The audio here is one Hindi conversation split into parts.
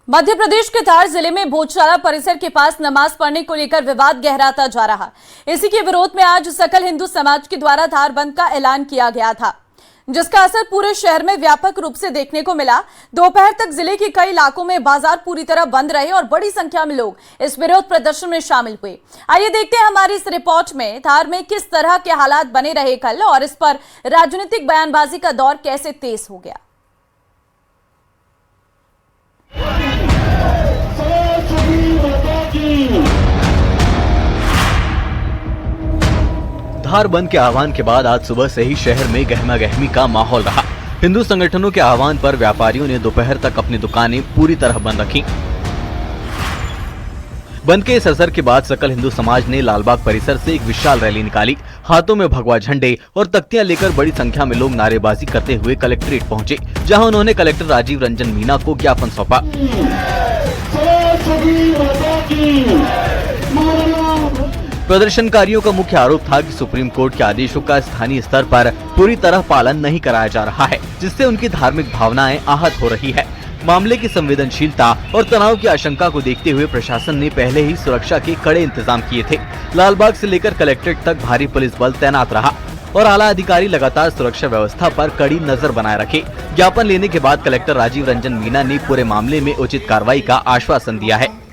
मध्य प्रदेश के धार जिले में भोजशाला परिसर के पास नमाज पढ़ने को लेकर विवाद गहराता जा रहा। इसी के विरोध में आज सकल हिंदू समाज के द्वारा धार बंद का ऐलान किया गया था, जिसका असर पूरे शहर में व्यापक रूप से देखने को मिला। दोपहर तक जिले के कई इलाकों में बाजार पूरी तरह बंद रहे और बड़ी संख्या में लोग इस विरोध प्रदर्शन में शामिल हुए। आइए देखते हैं हमारी इस रिपोर्ट में धार में किस तरह के हालात बने रहे कल और इस पर राजनीतिक बयानबाजी का दौर कैसे तेज हो गया। धार बंद के आह्वान के बाद आज सुबह से ही शहर में गहमा गहमी का माहौल रहा। हिंदू संगठनों के आह्वान पर व्यापारियों ने दोपहर तक अपनी दुकानें पूरी तरह बंद रखी। बंद के इस असर के बाद सकल हिंदू समाज ने लालबाग परिसर से एक विशाल रैली निकाली। हाथों में भगवा झंडे और तख्तियां लेकर बड़ी संख्या में लोग नारेबाजी करते हुए कलेक्ट्रेट पहुंचे, जहां उन्होंने कलेक्टर राजीव रंजन मीना को ज्ञापन सौंपा। प्रदर्शनकारियों का मुख्य आरोप था कि सुप्रीम कोर्ट के आदेशों का स्थानीय स्तर पर पूरी तरह पालन नहीं कराया जा रहा है, जिससे उनकी धार्मिक भावनाएं आहत हो रही है। मामले की संवेदनशीलता और तनाव की आशंका को देखते हुए प्रशासन ने पहले ही सुरक्षा के कड़े इंतजाम किए थे। लालबाग से लेकर कलेक्ट्रेट तक भारी पुलिस बल तैनात रहा और आला अधिकारी लगातार सुरक्षा व्यवस्था पर कड़ी नजर बनाए रखे। ज्ञापन लेने के बाद कलेक्टर राजीव रंजन मीना ने पूरे मामले में उचित कार्रवाई का आश्वासन दिया है।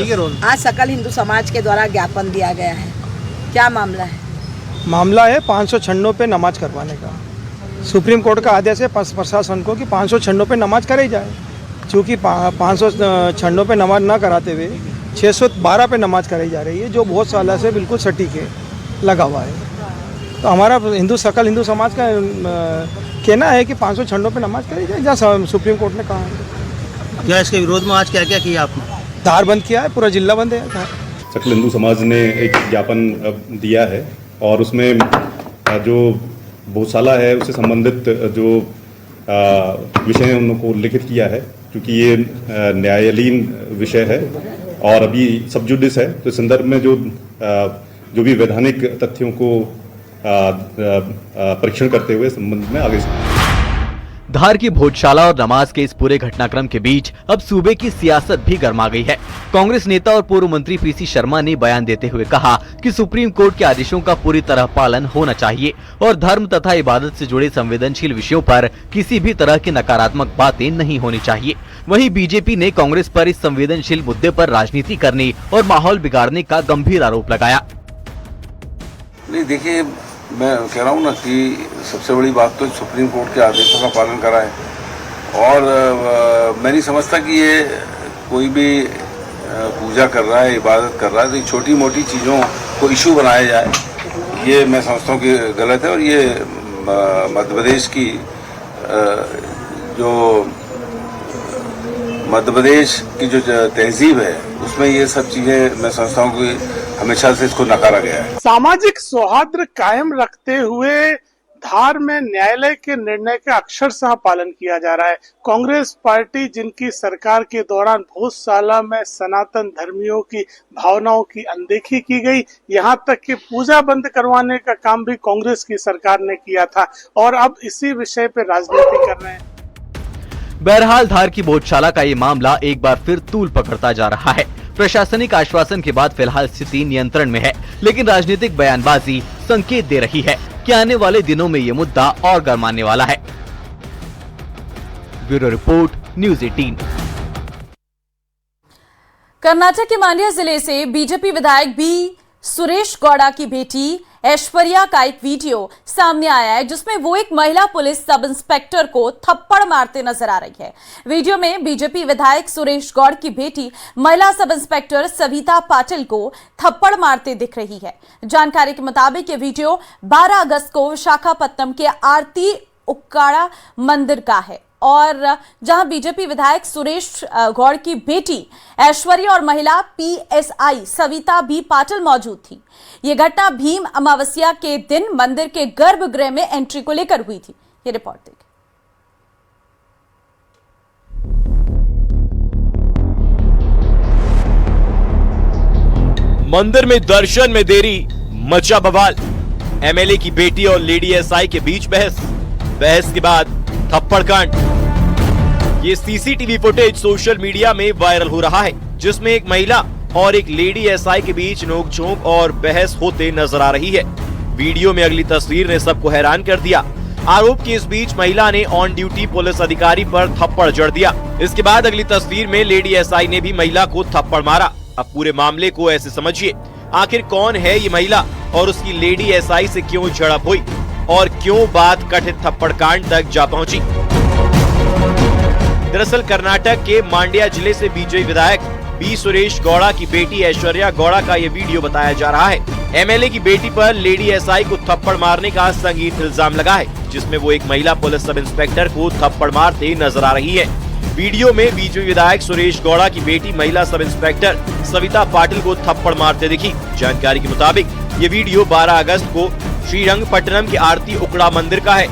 आज सकल हिंदू समाज के द्वारा ज्ञापन दिया गया है, क्या मामला है? मामला है 506 पे नमाज करवाने का। सुप्रीम कोर्ट का आदेश है प्रशासन को कि 506 पे नमाज कराई जाए। चूँकि 506 पे नमाज ना कराते हुए 612 पे नमाज कराई जा रही है, जो बहुत साल से बिल्कुल सटीक है, लगा हुआ है। तो हमारा सकल हिंदू समाज का कहना है कि 506 पे नमाज कराई जाए, जहाँ सुप्रीम कोर्ट ने कहा है। क्या इसके विरोध में आज क्या क्या किया आपने? धार बंद किया है, पूरा जिला बंद है। सकल हिंदू समाज ने एक ज्ञापन दिया है और उसमें जो भोजशाला है उससे संबंधित जो विषय उनको उल्लिखित किया है, क्योंकि ये न्यायालयीन विषय है और अभी सब जुडिस है। तो इस संदर्भ में जो भी वैधानिक तथ्यों को परीक्षण करते हुए संबंध में आगे धार की भोजशाला और नमाज के इस पूरे घटनाक्रम के बीच अब सूबे की सियासत भी गर्मा गई है। कांग्रेस नेता और पूर्व मंत्री पीसी शर्मा ने बयान देते हुए कहा कि सुप्रीम कोर्ट के आदेशों का पूरी तरह पालन होना चाहिए और धर्म तथा इबादत से जुड़े संवेदनशील विषयों पर किसी भी तरह की नकारात्मक बातें नहीं होनी चाहिए। वहीं बीजेपी ने कांग्रेस पर इस संवेदनशील मुद्दे पर राजनीति करने और माहौल बिगाड़ने का गंभीर आरोप लगाया। नहीं, देखिए, मैं कह रहा हूँ ना कि सबसे बड़ी बात तो सुप्रीम कोर्ट के आदेशों का पालन करा है और मैं नहीं समझता कि ये कोई भी पूजा कर रहा है, इबादत कर रहा है, तो छोटी मोटी चीज़ों को इशू बनाया जाए, ये मैं समझता हूँ कि गलत है। और ये मध्य प्रदेश की जो तहजीब है उसमें ये सब चीज़ें मैं समझता हूँ कि हमेशा से इसको नकारा गया है। सामाजिक सौहार्द कायम रखते हुए धार में न्यायालय के निर्णय का अक्षरशः पालन किया जा रहा है। कांग्रेस पार्टी, जिनकी सरकार के दौरान भोजशाला में सनातन धर्मियों की भावनाओं की अनदेखी की गई, यहाँ तक कि पूजा बंद करवाने का काम भी कांग्रेस की सरकार ने किया था और अब इसी विषय पे राजनीति कर रहे हैं। बहरहाल धार की भोजशाला का ये मामला एक बार फिर तूल पकड़ता जा रहा है। प्रशासनिक आश्वासन के बाद फिलहाल स्थिति नियंत्रण में है, लेकिन राजनीतिक बयानबाजी संकेत दे रही है कि आने वाले दिनों में ये मुद्दा और गरमाने वाला है। Bureau report, news 18। कर्नाटक के मांड्या जिले से बीजेपी विधायक बी सुरेश गौड़ा की बेटी ऐश्वर्या का एक वीडियो सामने आया है, जिसमें वो एक महिला पुलिस सब इंस्पेक्टर को थप्पड़ मारते नजर आ रही है। वीडियो में बीजेपी विधायक सुरेश गौड़ की बेटी महिला सब इंस्पेक्टर सविता पाटिल को थप्पड़ मारते दिख रही है। जानकारी के मुताबिक ये वीडियो 12 अगस्त को विशाखापत्तनम के आरती उक्काड़ा मंदिर का है और जहां बीजेपी विधायक सुरेश गौड़ की बेटी ऐश्वर्या और महिला पीएसआई सविता बी पाटिल मौजूद थी। यह घटना भीम अमावस्या के दिन मंदिर के गर्भगृह में एंट्री को लेकर हुई थी। ये रिपोर्ट देखिए। मंदिर में दर्शन में देरी, मचा बवाल। एमएलए की बेटी और लेडी एसआई के बीच बहस के बाद थप्पड़ कांड। ये सीसीटीवी फुटेज सोशल मीडिया में वायरल हो रहा है, जिसमें एक महिला और एक लेडी एसआई के बीच नोकझोंक और बहस होते नजर आ रही है। वीडियो में अगली तस्वीर ने सबको हैरान कर दिया। आरोप के इस बीच महिला ने ऑन ड्यूटी पुलिस अधिकारी पर थप्पड़ जड़ दिया। इसके बाद अगली तस्वीर में लेडी एसआई ने भी महिला को थप्पड़ मारा। अब पूरे मामले को ऐसे समझिए, आखिर कौन है ये महिला और उसकी लेडी एसआई से क्यों झड़प हुई और क्यों बात कथित थप्पड़ कांड तक जा पहुंची। दरअसल कर्नाटक के मांड्या जिले से बीजेपी विधायक बी सुरेश गौड़ा की बेटी ऐश्वर्या गौड़ा का ये वीडियो बताया जा रहा है। एमएलए की बेटी पर लेडी एसआई को थप्पड़ मारने का संगीन इल्जाम लगा है, जिसमें वो एक महिला पुलिस सब इंस्पेक्टर को थप्पड़ मारते नजर आ रही है। वीडियो में बीजेपी विधायक सुरेश गौड़ा की बेटी महिला सब इंस्पेक्टर सविता पाटिल को थप्पड़ मारते दिखी। जानकारी के मुताबिक ये वीडियो 12 अगस्त को श्रीरंगपट्टनम के आरती उकड़ा मंदिर का है,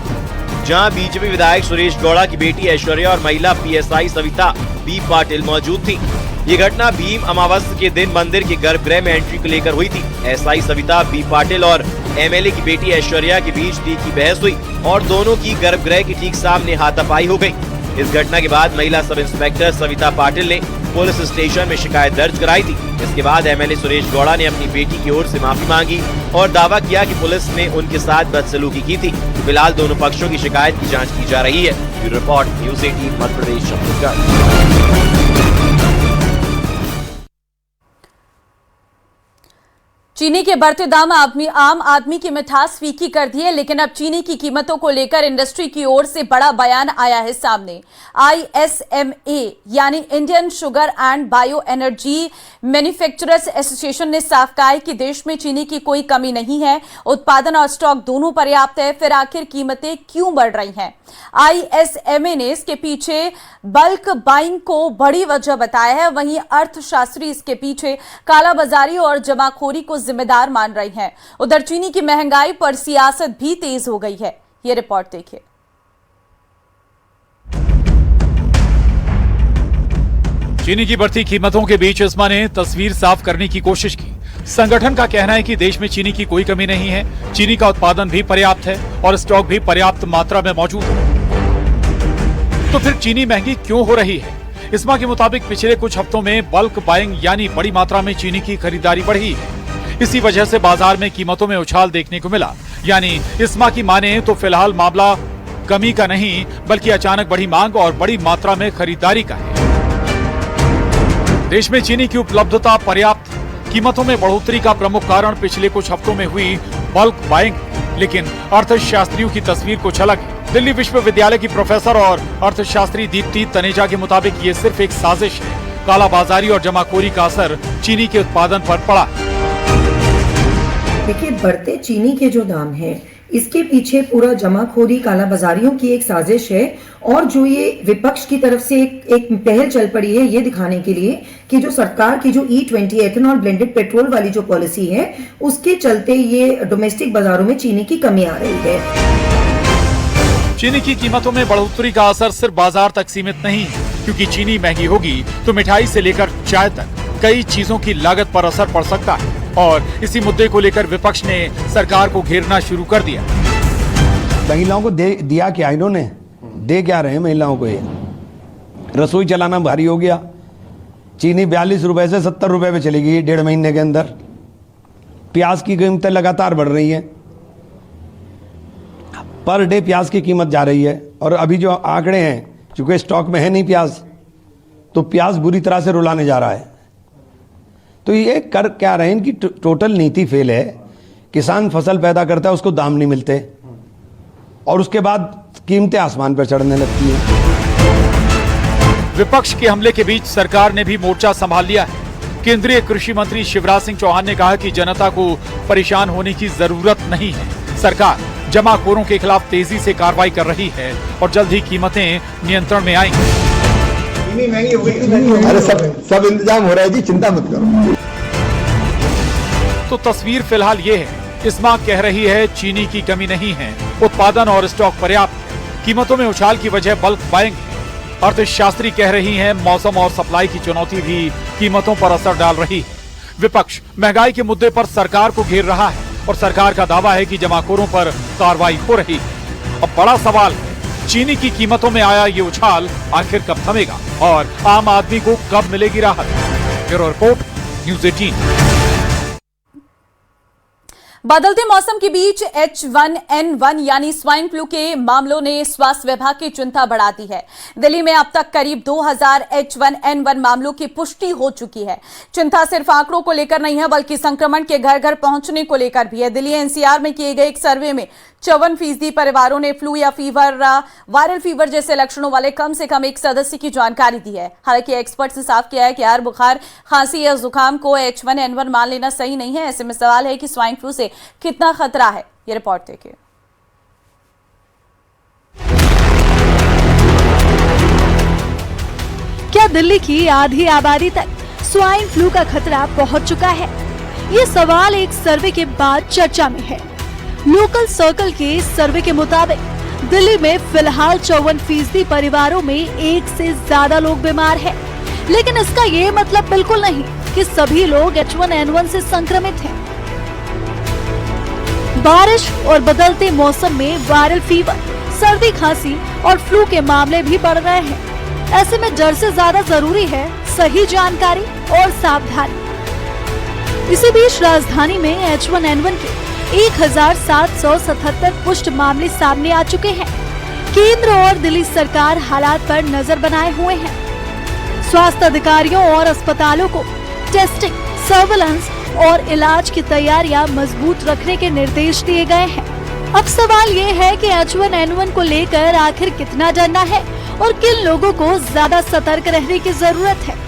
जहां बीजेपी विधायक सुरेश गौड़ा की बेटी ऐश्वर्या और महिला पीएसआई सविता बी पाटिल मौजूद थी। ये घटना भीम अमावस्या के दिन मंदिर के गर्भगृह में एंट्री को लेकर हुई थी। एसआई सविता बी पाटिल और एमएलए की बेटी ऐश्वर्या के बीच तीखी बहस हुई और दोनों की गर्भगृह के ठीक सामने हाथापाई हो गई। इस घटना के बाद महिला सब इंस्पेक्टर सविता पाटिल ने पुलिस स्टेशन में शिकायत दर्ज कराई थी। इसके बाद एमएलए सुरेश गौड़ा ने अपनी बेटी की ओर से माफी मांगी और दावा किया कि पुलिस ने उनके साथ बदसलूकी की थी। फिलहाल दोनों पक्षों की शिकायत की जांच की जा रही है। Bureau report, news 18 Madhya Pradesh, Chhattisgarh. चीनी के बढ़ते दाम आम आदमी की मिठास फीकी कर दी है, लेकिन अब चीनी की कीमतों को लेकर इंडस्ट्री की ओर से बड़ा बयान आया है सामने। ISMA यानी Indian sugar and bio energy manufacturers association ने साफ कहा है कि देश में चीनी की कोई कमी नहीं है, उत्पादन और स्टॉक दोनों पर्याप्त है, फिर आखिर कीमतें क्यों बढ़ रही हैं। ISMA ने इसके पीछे बल्क बाइंग को बड़ी वजह बताया है, वहीं अर्थशास्त्री इसके पीछे कालाबाजारी और जमाखोरी को जिम्मेदार मान रही हैं। उधर चीनी की महंगाई पर सियासत भी तेज हो गई है। ये रिपोर्ट देखिए। चीनी की बढ़ती कीमतों के बीच इस्मा ने तस्वीर साफ करने की कोशिश की। संगठन का कहना है कि देश में चीनी की कोई कमी नहीं है, चीनी का उत्पादन भी पर्याप्त है और स्टॉक भी पर्याप्त मात्रा में मौजूद है। तो फिर चीनी महंगी क्यों हो रही है? इस्मा के मुताबिक पिछले कुछ हफ्तों में बल्क बाइंग यानी बड़ी मात्रा में चीनी की खरीदारी बढ़ी है। इसी वजह से बाजार में कीमतों में उछाल देखने को मिला। यानी इस्मा की माने तो फिलहाल मामला कमी का नहीं बल्कि अचानक बढ़ी मांग और बड़ी मात्रा में खरीदारी का है। देश में चीनी की उपलब्धता पर्याप्त, कीमतों में बढ़ोतरी का प्रमुख कारण पिछले कुछ हफ्तों में हुई बल्क बाइंग, लेकिन अर्थशास्त्रियों की तस्वीर कुछ अलग है। दिल्ली विश्वविद्यालय की प्रोफेसर और अर्थशास्त्री दीप्ति तनेजा के मुताबिक ये सिर्फ एक साजिश है। कालाबाजारी और जमाखोरी का असर चीनी के उत्पादन पर पड़ा। देखिए, बढ़ते चीनी के जो दाम हैं, इसके पीछे पूरा जमाखोरी कालाबाजारियों की एक साजिश है और जो ये विपक्ष की तरफ से एक पहल चल पड़ी है ये दिखाने के लिए कि जो सरकार की जो E20 एथेनॉल ब्लेंडेड पेट्रोल वाली जो पॉलिसी है उसके चलते ये डोमेस्टिक बाजारों में चीनी की कमी आ रही है। चीनी की कीमतों में बढ़ोतरी का असर सिर्फ बाजार तक सीमित नहीं है, क्योंकि चीनी महंगी होगी तो मिठाई से लेकर चाय तक कई चीजों की लागत पर असर पड़ सकता है और इसी मुद्दे को लेकर विपक्ष ने सरकार को घेरना शुरू कर दिया। महिलाओं को दिया क्या इन्होंने? दे क्या रहे हैं महिलाओं को? ये रसोई चलाना भारी हो गया। चीनी 42 रुपए से 70 रुपए पे चली गई 1.5 महीने के अंदर। प्याज की कीमतें लगातार बढ़ रही हैं, पर डे प्याज की कीमत जा रही है और अभी जो आंकड़े हैं, चूंकि स्टॉक में है नहीं प्याज, तो प्याज बुरी तरह से रुलाने जा रहा है। तो ये कर क्या रहे हैं? इनकी टोटल नीति फेल है। किसान फसल पैदा करता है, उसको दाम नहीं मिलते और उसके बाद कीमतें आसमान पर चढ़ने लगती हैं। विपक्ष के हमले के बीच सरकार ने भी मोर्चा संभाल लिया है। केंद्रीय कृषि मंत्री शिवराज सिंह चौहान ने कहा कि जनता को परेशान होने की जरूरत नहीं है। सरकार जमाखोरों के खिलाफ तेजी से कार्रवाई कर रही है और जल्द ही कीमतें नियंत्रण में आएंगी। महंगी हो गई। अरे सब इंतजाम हो रहा है जी, चिंता मत करो। तो तस्वीर फिलहाल ये है। इस्मा कह रही है चीनी की कमी नहीं है, उत्पादन और स्टॉक पर्याप्त है, कीमतों में उछाल की वजह बल्क बाइंग है। अर्थशास्त्री कह रही हैं मौसम और सप्लाई की चुनौती भी कीमतों पर असर डाल रही है। विपक्ष महंगाई के मुद्दे पर सरकार को घेर रहा है और सरकार का दावा है कि जमाखोरों पर कार्रवाई हो रही है। अब बड़ा सवाल है चीनी की कीमतों में आया ये उछाल आखिर कब थमेगा और आम आदमी को कब मिलेगी राहत? Bureau report, news 18। बदलते मौसम के बीच H1N1 यानी स्वाइन फ्लू के मामलों ने स्वास्थ्य विभाग की चिंता बढ़ा दी है। दिल्ली में अब तक करीब 2000 H1N1 मामलों की पुष्टि हो चुकी है। चिंता सिर्फ आंकड़ों को लेकर नहीं है, बल्कि संक्रमण के घर घर पहुंचने को लेकर भी है। दिल्ली एनसीआर में किए गए एक सर्वे में 54% परिवारों ने फ्लू या वायरल फीवर जैसे लक्षणों वाले कम से कम एक सदस्य की जानकारी दी है। हालांकि एक्सपर्ट्स ने साफ किया है कि हर बुखार, खांसी या जुकाम को H1N1 मान लेना सही नहीं है। ऐसे में सवाल है कि स्वाइन फ्लू से कितना खतरा है। ये रिपोर्ट देखिए। क्या दिल्ली की आधी आबादी तक स्वाइन फ्लू का खतरा पहुंच चुका है? ये सवाल एक सर्वे के बाद चर्चा में है। लोकल सर्कल के सर्वे के मुताबिक दिल्ली में फिलहाल 54% परिवारों में एक से ज्यादा लोग बीमार हैं। लेकिन इसका ये मतलब बिल्कुल नहीं कि सभी लोग H1N1 से संक्रमित हैं। बारिश और बदलते मौसम में वायरल फीवर, सर्दी, खांसी और फ्लू के मामले भी बढ़ रहे हैं। ऐसे में डर से ज्यादा जरूरी है सही जानकारी और सावधानी। इसी बीच राजधानी में H1N1 के 1777 पुष्ट मामले सामने आ चुके हैं। केंद्र और दिल्ली सरकार हालात पर नजर बनाए हुए हैं। स्वास्थ्य अधिकारियों और अस्पतालों को टेस्टिंग, सर्विलांस और इलाज की तैयारियां मजबूत रखने के निर्देश दिए गए हैं। अब सवाल ये है कि H1N1 को लेकर आखिर कितना डरना है और किन लोगों को ज्यादा सतर्क रहने की जरूरत है।